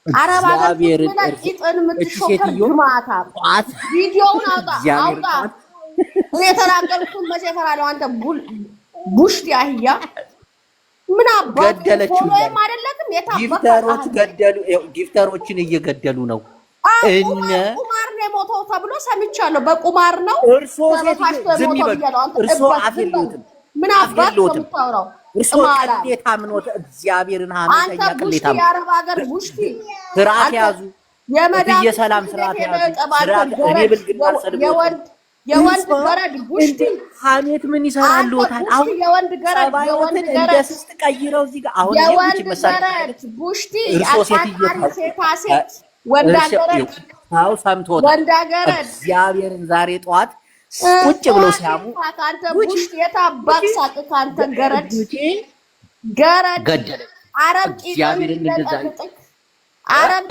አረብ ሀገር እግዚአብሔርን ብለህ ቂጥን እቺ የምትሾከር ሴትዮ ግማታ ጧት ቪዲዮውን አውጣ እግዚአብሔርን አውጣ። ጧት እኔ የተናገርኩትን መቼ እፈራለሁ? አንተ ቡሽቲ አህያ ምን አባት ገደለችው ፎሎዬም እያለ አይደለክም የታባክ ጊፍተሮች አጣህ። ገደሉ። ጊፍተሮችን እየገደሉ ነው እነ ቁማር ነው የሞተው ተብሎ ሰምቻለሁ። በቁማር ነው እርሶ ሴትዮ ተበሳጭቶ ዝም የሞተው ይበሉ። ብያለሁ። አንተ እርሶ እበት አፍ ዝም በል። የለዎትም፣ ምን አፍ አባት ነው የለዎትም። የምታወራው? እርሶ ቅማላ ቅሌታም ኖት። እግዚአብሔርን አንተ ሀሜተኛ ቡሽቲ፣ ቅሌታም። የአረብ ሀገር ቡሽቲ ስርዓት አንተ ያዙ። የመዳም እትዬ ሰላም ቤት ስርዓት ሄደህ ያዙ። ጠባንተ ስርዓት እኔ ገረድ ብልግና አልሰድብዎትም። የወንድ እርሶ ገረድ ቡሽቲ እንደ ሀሜት ምን አንተ ይሰራልዎታል? ቡሽቲ አሁን የወንድ ገረድ ጸባዮትን እንደ ስስት ቀይረው እዚህ ጋር አሁን ይሄ ውጭ የወንድ መሳሪያ ገረድ ቡሽቲ እርሶ ሴትዮ አቃጣሪ ሴታ ሴት ወንዳ ገረድ ታው ሰምቶታል። ወንዳ ገረድ እግዚአብሔርን ዛሬ ጠዋት ቁጭ ብለው ሲያሙ አንተ ቡሽቲ የታባክ ሳቅ ካንተ ገረድ ገረድ ገደለ። አረብ ቂጥን እግዚአብሔርን እንደዛ ለጠብጥክ አረብ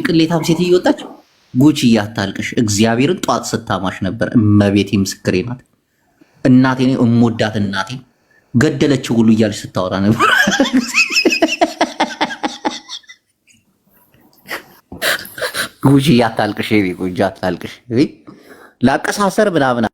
ቅሌታም ሴት እየወጣች ጉቺ እያታልቅሽ እግዚአብሔርን ጧት ስታማሽ ነበር። እመቤቴ ምስክሬ ናት። እናቴ እሞዳት እናቴ ገደለችው ሁሉ እያለች ስታወራ ነበር። ጉቺ እያታልቅሽ ጉቺ እያታልቅሽ ላቀሳሰር ምናምን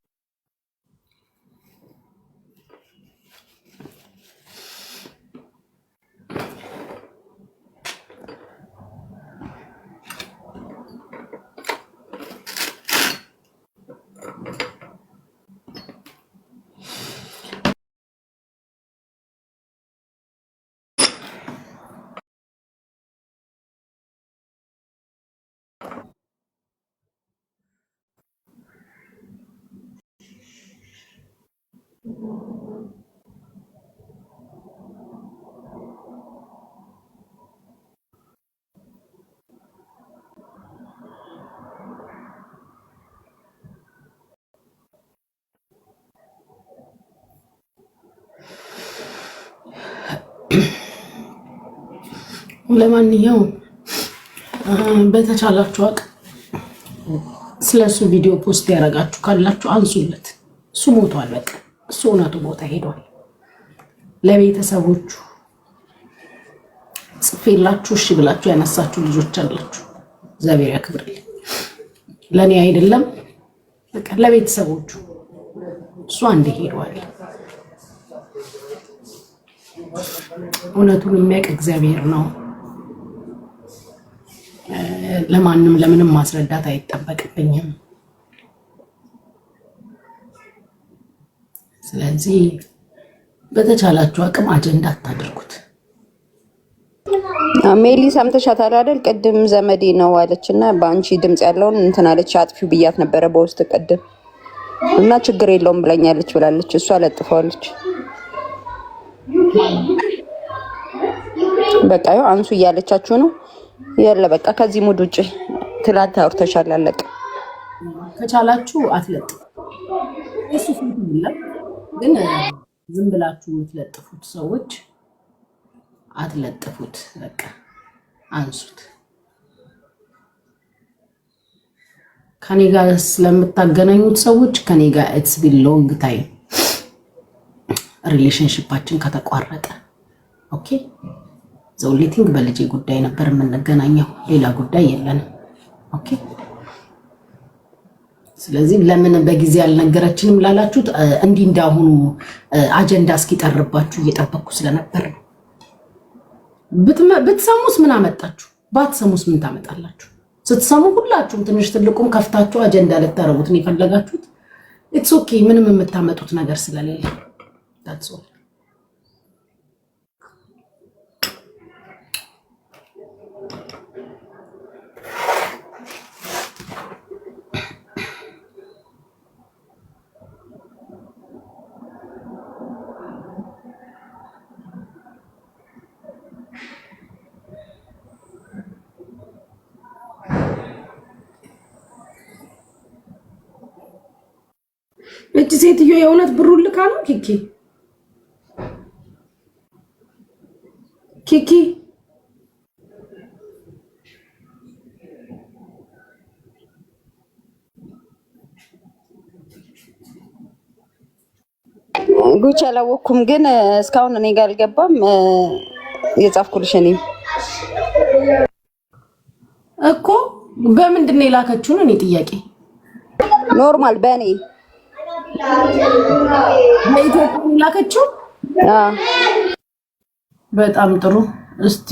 ለማንኛውም በተቻላችሁ አቅ ስለሱ ቪዲዮ ፖስት ያደረጋችሁ ካላችሁ አንሱለት። እሱ ሞቷል። በቃ እሱ እውነቱ ቦታ ሄዷል። ለቤተሰቦቹ ጽፌላችሁ እሺ ብላችሁ ያነሳችሁ ልጆች አላችሁ። እግዚአብሔር ያክብርልኝ። ለኔ አይደለም በቃ ለቤተሰቦቹ እሱ አንዴ ሄዷል። እውነቱን የሚያውቅ እግዚአብሔር ነው። ለማንም ለምንም ማስረዳት አይጠበቅብኝም። ስለዚህ በተቻላችሁ አቅም አጀንዳ አታድርጉት። ሜሊ ሰምተሻታል አይደል? ቅድም ዘመዴ ነው አለችና በአንቺ ድምጽ ያለውን እንትን አለች። አጥፊው ብያት ነበረ በውስጥ ቅድም እና ችግር የለውም ብላኛለች ብላለች። እሷ ለጥፈዋለች። በቃ ይኸው አንሱ እያለቻችሁ ነው። ያለ በቃ ከዚህ ሙድ ውጭ ትላንት አውርተሻል። አለቀ። ከቻላችሁ አትለጥፉ። እሱ ፊት ይላል ግን ዝም ብላችሁ የምትለጥፉት ሰዎች አትለጥፉት። በቃ አንሱት። ከኔ ጋር ስለምታገናኙት ሰዎች ከኔ ጋር ኢትስ ቢን ሎንግ ታይም ሪሌሽንሺፓችን ከተቋረጠ ኦኬ ዘውሊቲንግ በልጄ ጉዳይ ነበር የምንገናኘው፣ ሌላ ጉዳይ የለንም። ኦኬ ስለዚህ ለምን በጊዜ አልነገረችንም ላላችሁት እንዲህ እንዳሁኑ አጀንዳ እስኪጠርባችሁ እየጠበቅኩ ስለነበር ነው። ብትሰሙስ ምን አመጣችሁ? ባትሰሙስ ምን ታመጣላችሁ? ስትሰሙ ሁላችሁም ትንሽ ትልቁም ከፍታችሁ አጀንዳ ልታረጉት ነው የፈለጋችሁት። ኢትስ ኦኬ ምንም የምታመጡት ነገር ስለሌለ ታትሶ እቺ ሴትዮ የእውነት ብሩን ልካ ነው ኪኪ ኪኪ ጉቺ አላወኩም ግን እስካሁን እኔ ጋር አልገባም። የጻፍኩልሽ እኔ እኮ በምንድን ነው የላከችው ነው እኔ ጥያቄ። ኖርማል በእኔ በኢትዮጵያ የላከችው። በጣም ጥሩ። እስቲ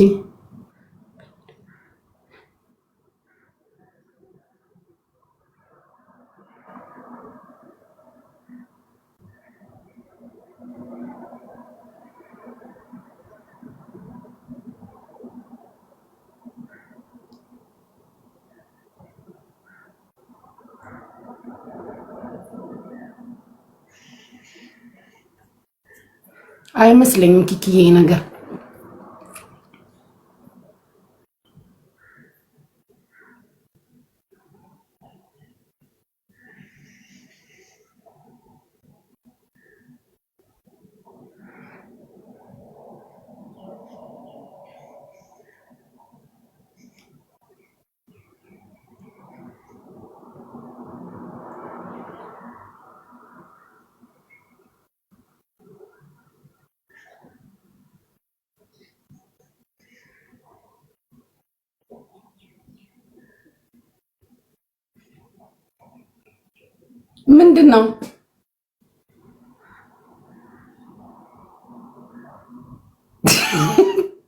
አይመስለኝም ኪኪዬ ነገር ምንድን ነው?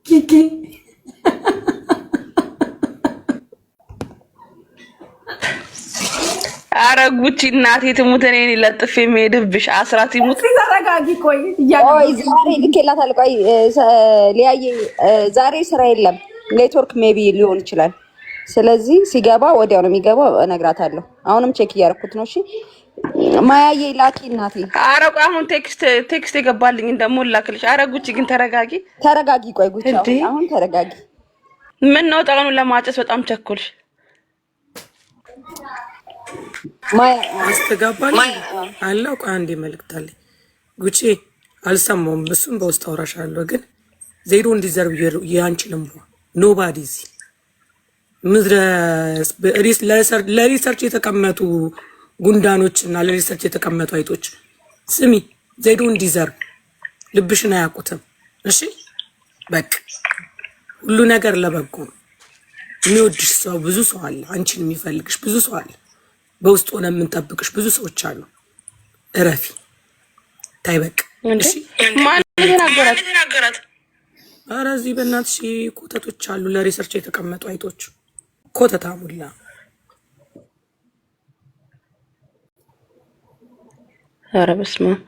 ኪኪ አረ ጉቺ እናቴ ትሙት እኔን ለጥፍ የሚሄድብሽ አስራት ይሙት። ተረጋጊ። ቆይ ዛሬ ልኬላታል። ቆይ ሊያየ ዛሬ ስራ የለም ኔትወርክ ሜቢ ሊሆን ይችላል። ስለዚህ ሲገባ ወዲያው ነው የሚገባው፣ እነግራታለሁ። አሁንም ቼክ እያደረኩት ነው። እሺ ማያዬ ላኪ እናቴ። አረ ቆይ አሁን ቴክስት የገባልኝ ደግሞ ላክልሽ። አረ ጉቺ ግን ተረጋጊ። ቆይ ጉቺ አሁን ተረጋጊ። ምን ነው ጣኑን ለማጨስ በጣም ቸኩልሽ? ማያ አስተጋባልኝ አለው። ቆይ አንዴ መልእክት አለኝ ጉቺ፣ አልሰማሁም። እሱን በውስጥ አውራሻለሁ። ግን ዜሮ እንዲዘርብ ያንቺንም ኖባዲ እዚህ ምድረ ለሪሰርች የተቀመጡ ጉንዳኖች እና ለሪሰርች የተቀመጡ አይጦች ስሚ፣ ዜዶ እንዲዘርብ ልብሽን አያውቁትም። እሺ በቃ ሁሉ ነገር ለበጎ ነው። የሚወድሽ ሰው ብዙ ሰው አለ። አንቺን የሚፈልግሽ ብዙ ሰው አለ። በውስጥ ሆነ የምንጠብቅሽ ብዙ ሰዎች አሉ። እረፊ ታይ በቃ እሺ። ማን ተናገራት? ኧረ እዚህ በእናትሽ ኮተቶች አሉ፣ ለሪሰርች የተቀመጡ አይጦች። ኮተታ ሙላ ኧረ በስመ አብ።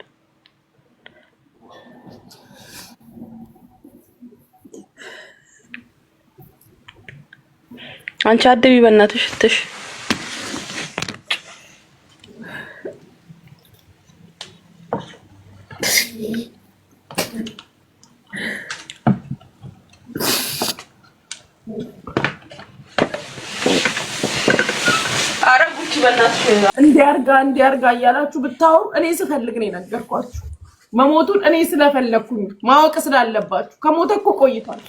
አንቺ አደቢ በእናትሽ ትሽ እንዲያርጋ እያላችሁ ብታወሩ እኔ ስፈልግ ነው የነገርኳችሁ። መሞቱን እኔ ስለፈለኩኝ ማወቅ ስላለባችሁ። ከሞተ እኮ ቆይቷል።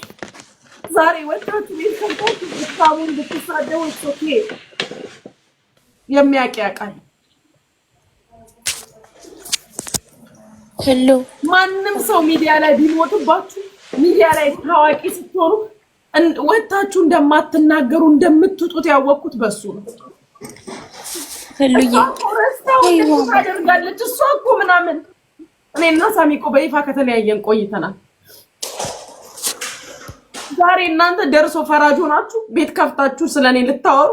ዛሬ ወጣችሁ ቤት ከንታችሁ ብታሙን ብትሳደው ኦኬ፣ የሚያውቅ ያውቃል። ሄሎ ማንም ሰው ሚዲያ ላይ ቢሞትባችሁ፣ ሚዲያ ላይ ታዋቂ ስትሆኑ ወጣችሁ እንደማትናገሩ እንደምትጡት ያወቅኩት በሱ ነው። ሄሎዬ ታደርጋለች እሷ እኮ ምናምን። እኔና ሳሚ እኮ በይፋ ከተለያየን ቆይተናል። ዛሬ እናንተ ደርሶ ፈራጅ ሆናችሁ ቤት ከፍታችሁ ስለኔ ልታወሩ፣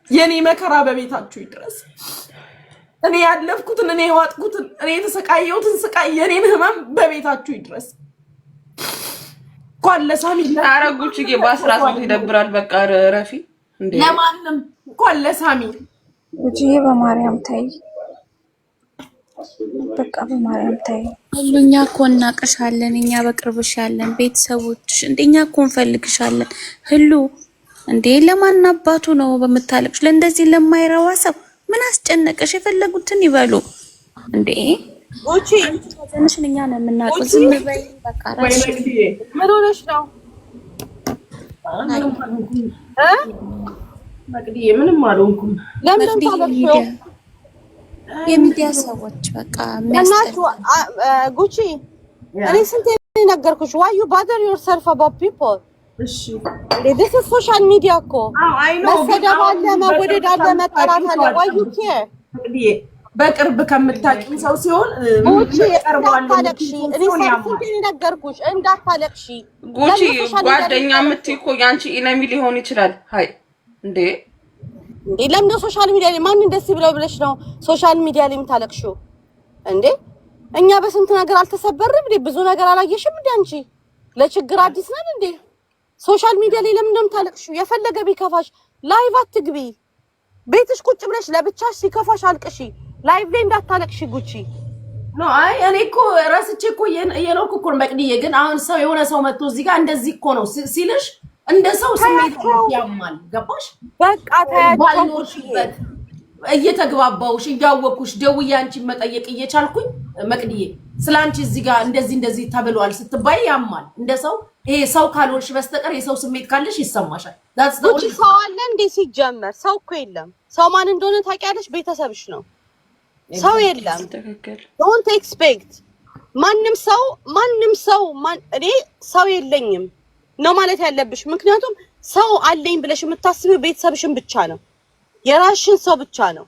የኔ መከራ በቤታችሁ ይድረስ። እኔ ያለፍኩትን፣ እኔ የዋጥኩትን፣ እኔ የተሰቃየሁትን ስቃይ፣ የኔን ህመም በቤታችሁ ይድረስ። እንኳን ለሳሚ አረጉች በአስራት ይደብራል። በቃ ረፊ እንዴ ለማንም እንኳን ለሳሚ ጉቺዬ በማርያም ታይ፣ በቃ በማርያም ታይ። ሁሉኛ እኮ እናቅሻለን፣ እኛ በቅርብሽ ያለን ቤተሰቦችሽ እንደኛ እኮ እንፈልግሻለን። ህሉ እንዴ ለማን አባቱ ነው በምታለቅሽ? ለእንደዚህ ለማይረዋ ሰው ምን አስጨነቀሽ? የፈለጉትን ይበሉ እንዴ። ጉቺ ትንሽን እኛ ነው የምናውቀው። ዝም በይ በቃ። ምን ሆነሽ ነው? መቅዲዬ ምንም አልሆንኩም። ለምን ታለቅሽው? የሚዲያ ሰዎች በቃ እናቱ ጉቺ እኔ ስንት ነገርኩሽ? why you bother yourself about people? እሺ this is social media እኮ መሰደብ አለ፣ መወደድ አለ፣ መጠራት አለ። why you care? መቅዲዬ በቅርብ ከምታውቂው ሰው ሲሆን ጉቺ እንዳታለቅሺ። እኔ ስንት ነገርኩሽ እንዳታለቅሺ። ጉቺ ጓደኛ የምትይ እኮ ያንቺ ኢነሚ ሊሆን ይችላል። ሃይ እንዴ ለምን ነው ሶሻል ሚዲያ ላይ ማንን ደስ ብለው ብለሽ ነው ሶሻል ሚዲያ ላይ የምታለቅሽው እንዴ? እኛ በስንት ነገር አልተሰበርም እንዴ? ብዙ ነገር አላየሽም እንዴ? አንቺ ለችግር አዲስ ነን እንዴ? ሶሻል ሚዲያ ላይ ለምን ነው የምታለቅሽው? የፈለገ ቢከፋሽ ላይቭ አትግቢ። ቤትሽ ቁጭ ብለሽ ለብቻሽ ሲከፋሽ አልቅሺ። ላይቭ ላይ እንዳታለቅሺ ጉቺ። ኖ አይ እኔ እኮ ራስቼ እኮ የኖርኩ እኮ መቅዲዬ። ግን አሁን ሰው የሆነ ሰው መጥቶ እዚህ ጋር እንደዚህ እኮ ነው ሲልሽ እንደ ሰው ስሜት ያማል። ገባሽ? በቃ ባልኖርሽበት እየተግባባውሽ እያወኩሽ ደውዬ አንቺን መጠየቅ እየቻልኩኝ መቅዲዬ ስላንቺ እዚህ ጋር እንደዚህ ተብሏል ስትባይ ያማል። እንደ ሰው ይሄ ሰው ካልሆንሽ በስተቀር የሰው ስሜት ካለሽ ይሰማሻል። that's the only ሰው አለ እንዴ? ሲጀመር ሰው እኮ የለም። ሰው ማን እንደሆነ ታውቂያለሽ? ቤተሰብሽ ነው። ሰው የለም። don't expect ማንም ሰው እኔ ሰው የለኝም ነው ማለት ያለብሽ። ምክንያቱም ሰው አለኝ ብለሽ የምታስቢው ቤተሰብሽን ብቻ ነው፣ የራስሽን ሰው ብቻ ነው።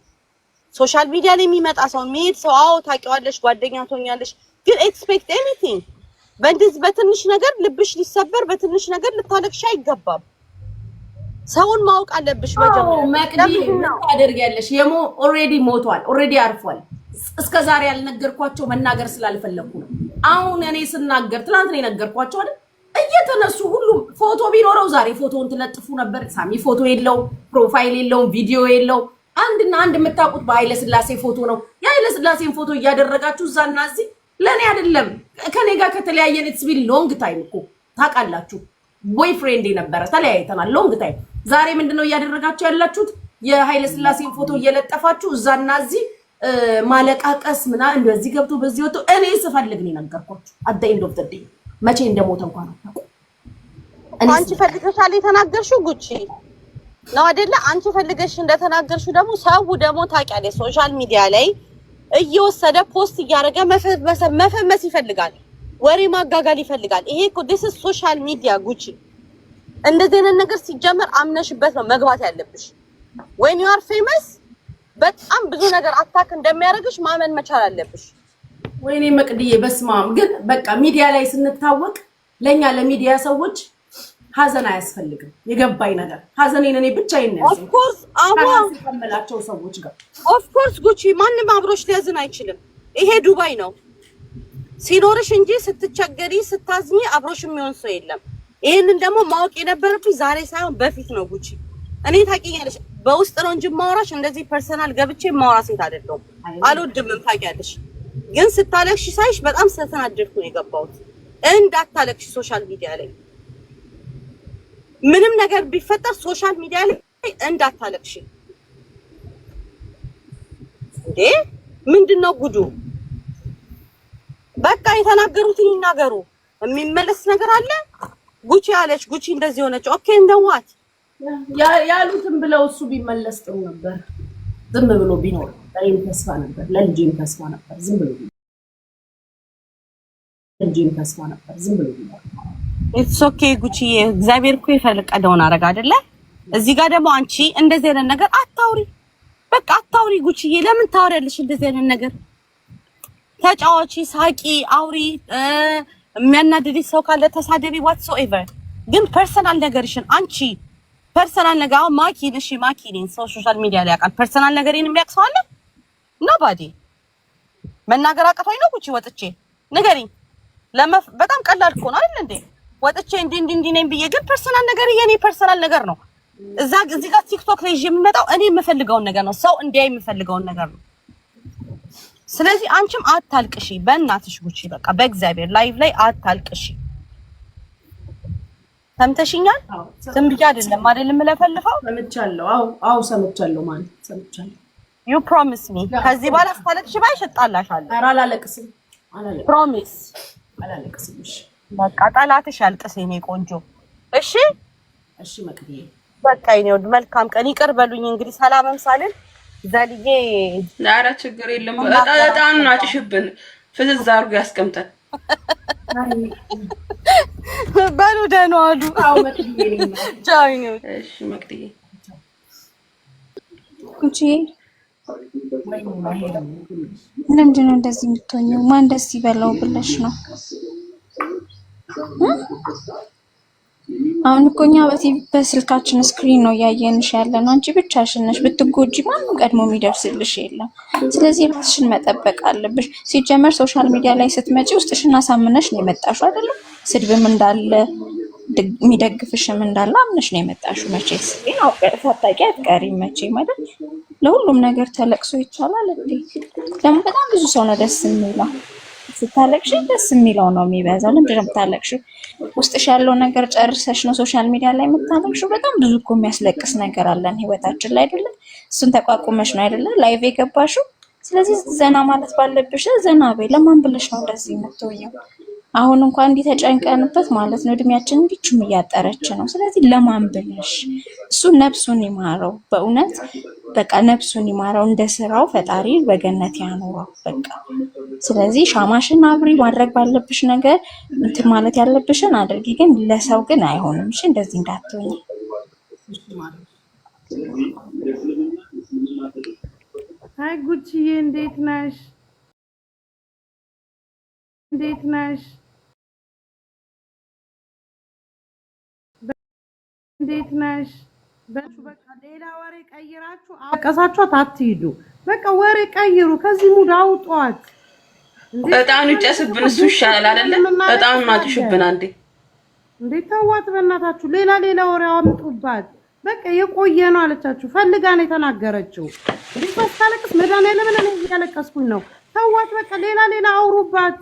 ሶሻል ሚዲያ ላይ የሚመጣ ሰው የሚሄድ ሰው አዎ ታውቂዋለሽ፣ ጓደኛ ትሆኛለሽ። ግን ኤክስፔክት ኤኒቲንግ በእንደዚህ በትንሽ ነገር ልብሽ ሊሰበር፣ በትንሽ ነገር ልታለቅሽ አይገባም። ሰውን ማወቅ አለብሽ መጀመሪያ። መቅዲ ታደርጊያለሽ። ኦልሬዲ ሞቷል፣ ኦልሬዲ አርፏል። እስከዛሬ ያልነገርኳቸው መናገር ስላልፈለኩ ነው። አሁን እኔ ስናገር ትናንት ነው የነገርኳቸው አይደል? እየተነሱ ሁሉም ፎቶ ቢኖረው ዛሬ ፎቶውን ትለጥፉ ነበር። ሳሚ ፎቶ የለው፣ ፕሮፋይል የለው፣ ቪዲዮ የለው። አንድና አንድ የምታውቁት በኃይለ ስላሴ ፎቶ ነው። የኃይለ ስላሴን ፎቶ እያደረጋችሁ እዛና እዚህ ለኔ አይደለም ከኔ ጋር ከተለያየን ኢትስ ቢን ሎንግ ታይም እኮ ታውቃላችሁ። ቦይፍሬንድ ነበረ ተለያይተናል፣ ሎንግ ታይም። ዛሬ ምንድነው እያደረጋችሁ ያላችሁት? የኃይለ ስላሴን ፎቶ እየለጠፋችሁ እዛና እዚህ ማለቃቀስ ምና እንደዚህ ገብቶ በዚህ ወጥቶ እኔ ስፈልግ ነው ነገርኳችሁ። አት ዘ ኤንድ ኦፍ ዘ ዴይ መቼ እንደሞተ እንኳን አታውቁ። አንቺ ፈልገሻል የተናገርሽው ጉቺ ነው አይደለ? አንቺ ፈልገሽ እንደተናገርሽው ደግሞ ሰው ደግሞ ታውቂያለሽ ሶሻል ሚዲያ ላይ እየወሰደ ፖስት እያደረገ መፈመስ ይፈልጋል፣ ወሬ ማጋጋል ይፈልጋል። ይሄ እኮ this is ሶሻል ሚዲያ ጉቺ። እንደዚህ አይነት ነገር ሲጀመር አምነሽበት ነው መግባት ያለብሽ። when you are famous በጣም ብዙ ነገር አታክ እንደሚያደርግሽ ማመን መቻል አለብሽ። ወይኔ መቅዲዬ በስማም። ግን በቃ ሚዲያ ላይ ስንታወቅ ለኛ ለሚዲያ ሰዎች ሀዘን አያስፈልግም። የገባኝ ነገር ሀዘኔን እኔ ብቻዬን ነው of course ከመላቸው ሰዎች ጋር of course ጉቺ ማንም አብሮሽ ሊያዝን አይችልም። ይሄ ዱባይ ነው። ሲኖርሽ እንጂ ስትቸገሪ ስታዝኝ አብሮሽ የሚሆን ሰው የለም። ይሄንን ደግሞ ማወቅ የነበረብሽ ዛሬ ሳይሆን በፊት ነው ጉቺ። እኔ ታውቂኛለሽ፣ በውስጥ ነው እንጂ ማውራሽ እንደዚህ ፐርሰናል ገብቼ ማውራ ሴት አይደለሁም። አልወድምም ታውቂያለሽ። ግን ስታለቅሽ ሳይሽ በጣም ስለተናደድኩ ነው የገባሁት። እንዳታለቅሽ ሶሻል ሚዲያ ላይ ምንም ነገር ቢፈጠር ሶሻል ሚዲያ ላይ እንዳታለቅሽ። እንዴ ምንድነው ጉዱ? በቃ የተናገሩትን ይናገሩ። የሚመለስ ነገር አለ? ጉቺ ያለች ጉቺ እንደዚህ ሆነች። ኦኬ እንደዋት ያሉትን ብለው እሱ ቢመለስ ጥሩ ነበር። ዝም ብሎ ቢኖር ለኔ ተስፋ ነበር፣ ለልጄም ተስፋ ነበር። ዝም ብሎ ልጄም ተስፋ ነበር። ዝም ብሎ ቢኖር ኢትስ ኦኬ ጉቺ። እግዚአብሔር እኮ የፈቀደውን አረጋ አይደለ? እዚህ ጋር ደግሞ አንቺ እንደዚህ አይነት ነገር አታውሪ። በቃ አታውሪ ጉቺዬ። ለምን ታወሪያለሽ እንደዚህ አይነት ነገር? ተጫዋቺ፣ ሳቂ፣ አውሪ። የሚያናድድሽ ሰው ካለ ተሳደቢ፣ whatsoever። ግን ፐርሰናል ነገርሽን አንቺ ፐርሰናል ነገር አሁን ማኪን እሺ፣ ማኪን ሶሻል ሚዲያ ላይ ያውቃል። ፐርሰናል ነገሬን የሚያውቅ ሰው አለ? ኖባዲ። መናገር አቅቶኝ ነው ጉቺ ወጥቼ ንገሪኝ። በጣም ቀላል እኮ ነው አይደል እንዴ? ወጥቼ እንዲህ ነኝ ብዬ ግን ፐርሰናል ነገር የኔ ፐርሰናል ነገር ነው። እዚህ ጋር ቲክቶክ ላይ የሚመጣው እኔ የምፈልገውን ነገር ነው፣ ሰው እንዲያይ የምፈልገውን ነገር ነው። ስለዚህ አንቺም አታልቅሺ በእናትሽ ጉቺ። በቃ በእግዚአብሔር ላይቭ ላይ አታልቅሺ። ሰምተሽኛል? ዝም ብዬ አይደለም የምለፈልፈው። ሰምቻለሁ። አዎ ሰምቻለሁ ማለት ሰምቻለሁ። ዩ ፕሮሚስ ሚ ከዚህ በኋላ ስታለቅሽ ባይሽ እጣላሻለሁ። ኧረ አላለቅስም ፕሮሚስ አላለቅስም። እሺ በቃ ጠላትሽ ያልቅስ የኔ ቆንጆ። እሺ እሺ መቅዲዬ በቃ የኔ ወድ መልካም ቀን። ይቅር በሉኝ እንግዲህ ሰላምም ሳልን ዘልዬ። ኧረ ችግር የለም። እጣኑን አጭሽብን ፍዝዝ አድርጎ ያስቀምጠን። በሉ ደህና ዋሉ። አዎ መቅዲዬ ቻው የኔ ወድ። እሺ መቅዲዬ ጉቺ ለምንድን ነው እንደዚህ የምትሆኚው? ማን ደስ ይበላው ብለሽ ነው? አሁን እኮ እኛ በስልካችን ስክሪን ነው እያየንሽ ያለነው። አንቺ ብቻሽን ነሽ። ብትጎጂ ማንም ቀድሞ የሚደርስልሽ የለም። ስለዚህ ራስሽን መጠበቅ አለብሽ። ሲጀመር ሶሻል ሚዲያ ላይ ስትመጪ ውስጥሽን አሳምነሽ ነው የመጣሽው አይደለ? ስድብም እንዳለ የሚደግፍሽም እንዳለ አምነሽ ነው የመጣሽው። መቼስ ግን ሳታውቂ አትቀሪም መቼም አይደል? ለሁሉም ነገር ተለቅሶ ይቻላል እንዴ? ደግሞ በጣም ብዙ ሰው ነው ደስ የሚለው። ስታለቅሽ ደስ የሚለው ነው የሚበዛው። ለምንድን ነው የምታለቅሽው? ውስጥሽ ያለው ነገር ጨርሰሽ ነው ሶሻል ሚዲያ ላይ የምታለቅሽው? በጣም ብዙ እኮ የሚያስለቅስ ነገር አለን ህይወታችን ላይ አይደለ? እሱን ተቋቁመሽ ነው አይደለ ላይቭ የገባሽው? ስለዚህ ዘና ማለት ባለብሽ ዘና በይ። ለማን ብለሽ ነው እንደዚህ የምትሆኚው? አሁን እንኳን እንዲህ ተጨንቀንበት ማለት ነው እድሜያችን እንዲችም እያጠረች ነው። ስለዚህ ለማን ብለሽ? እሱ ነፍሱን ይማረው በእውነት በቃ ነፍሱን ይማረው። እንደ ስራው ፈጣሪ በገነት ያኖረው በቃ። ስለዚህ ሻማሽን አብሪ፣ ማድረግ ባለብሽ ነገር እንትን ማለት ያለብሽን አድርጊ። ግን ለሰው ግን አይሆንም። እሺ እንደዚህ እንዳትሆኚ። አይ ጉቺዬ እንዴት ነሽ? እንዴት ነሽ? እንዴት ነሽ? በቃ ሌላ ወሬ ቀይራችሁ አቀሳችኋት አትሂዱ። በቃ ወሬ ቀይሩ። ከዚህ ሙድ አውጧት። እጣኑ ይጨስብን እሱ ይሻላል አይደለ? እጣኑ ማጥሽብን አንዴ እንዴ ተዋት በእናታችሁ። ሌላ ወሬ አምጡባት። በቃ የቆየ ነው አለቻችሁ። ፈልጋ ነው የተናገረችው። እንዴ ታለቅስ መድኃኒዓለም እኔ እያለቀስኩኝ ነው። ተዋት በቃ ሌላ አውሩባት።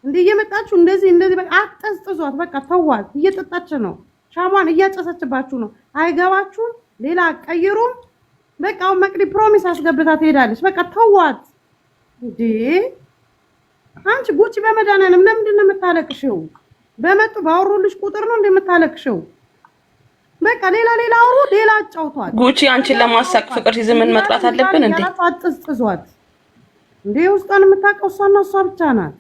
እንዴ እየመጣችሁ እንደዚህ በቃ አትጠዝጥዟት። በቃ ተዋት። እየጠጣች ነው ሻማን እያጨሰችባችሁ ነው። አይገባችሁም? ሌላ ቀይሩም። በቃ አሁን መቅዲ ፕሮሚስ አስገብታ ትሄዳለች። በቃ ተዋት። እንዴ አንቺ ጉቺ በመድኃኒዓለም ለምንድን ነው የምታለቅሽው? በመጡ ባወሩልሽ ቁጥር ነው እንደምታለቅሽው። በቃ ሌላ አውሩ፣ ሌላ አጫውቷት። ጉቺ አንቺን ለማሳቅ ፍቅር ሲዝምን መጥራት አለብን እንዴ? አትጥዟት። እንዴ ውስጧን የምታውቀው እሷና እሷ ብቻ ናት።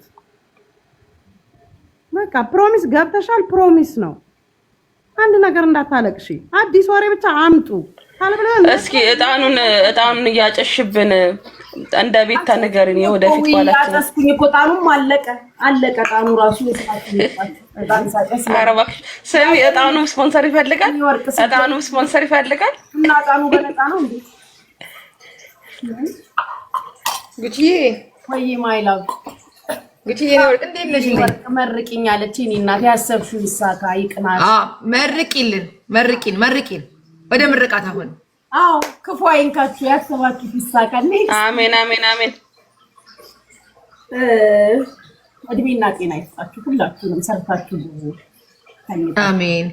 በቃ ፕሮሚስ ገብተሻል። ፕሮሚስ ነው። አንድ ነገር እንዳታለቅሺ። አዲስ ወሬ ብቻ አምጡ። እስኪ እጣኑን እያጨሽብን እንደ ቤት ተነገርን። የወደፊት ባላችሁ ያጨስኩኝ እኮ እጣኑም አለቀ። እጣኑ ራሱ ኧረ እባክሽ ስሚ፣ እጣኑ ስፖንሰር ይፈልጋል። እጣኑ ስፖንሰር ይፈልጋል እና እጣኑ በነፃ ነው እንዴ? ጉቺዬ ወይ ማይላው ጉቺዬ ወርቅ እንዴት ነሽ? ወርቅ መርቂኝ አለች። እኔ እናት ያሰብሽው ይሳካ ይቅናል። መርቂን ወደ ምርቃት አሁን። አዎ ክፉ አይንካችሁ፣ ያሰባችሁት ይሳካል። አሜን አሜን አሜን። እድሜና ጤና ይስጣችሁ ሁላችሁንም። ሰርታችሁ አሜን።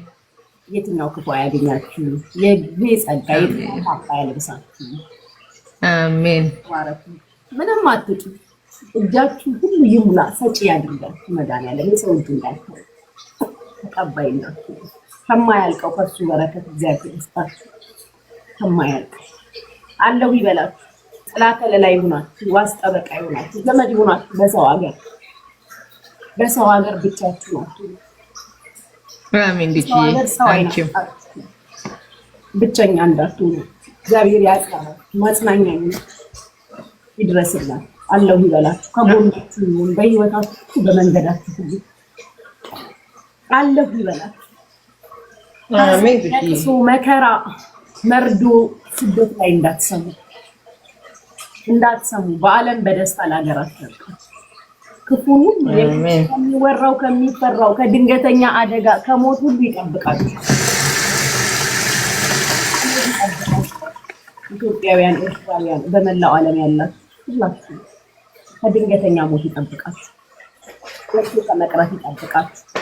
የትኛው ክፉ አያገኛችሁ። የጊዜ ጸጋ የታፋ ያልብሳችሁ። አሜን። ምንም አትጡ። እጃችሁ ሁሉ ይሙላ። ሰጪ ያድርጋችሁ መድኃኒዓለም። የሰው እጅ እንዳይሆን ተቀባይናችሁ ከማያልቀው ከሱ በረከት እግዚአብሔር ይስጣችሁ። ከማያልቀው አለው ይበላችሁ። ጥላ ከለላ ይሁናችሁ። ዋስ ጠበቃ ይሁናችሁ። ዘመድ ይሁናችሁ። በሰው ሀገር ብቻችሁ ናችሁ። አሜን። ብቸኛ እንዳትሆኑ እግዚአብሔር ያጽናችሁ። መጽናኛ ይድረስላችሁ። አለው ይበላችሁ። ከጎናችሁ ይሁን። በህይወታችሁ በመንገዳችሁ ሁሉ አለው ይበላችሁ። አሜን። እሱ መከራ መርዶ ስደት ላይ እንዳትሰሙ በዓለም በደስታ ለሀገራችሁ ክፉን ከሚወራው ከሚፈራው ከድንገተኛ አደጋ ከሞት ሁሉ ይጠብቃችሁ። ኢትዮጵያውያን፣ ኤርትራውያን በመላው ዓለም ያላችሁ ሁላችሁ ከድንገተኛ ሞት ይጠብቃችሁ። ከመቅረት ይጠብቃችሁ።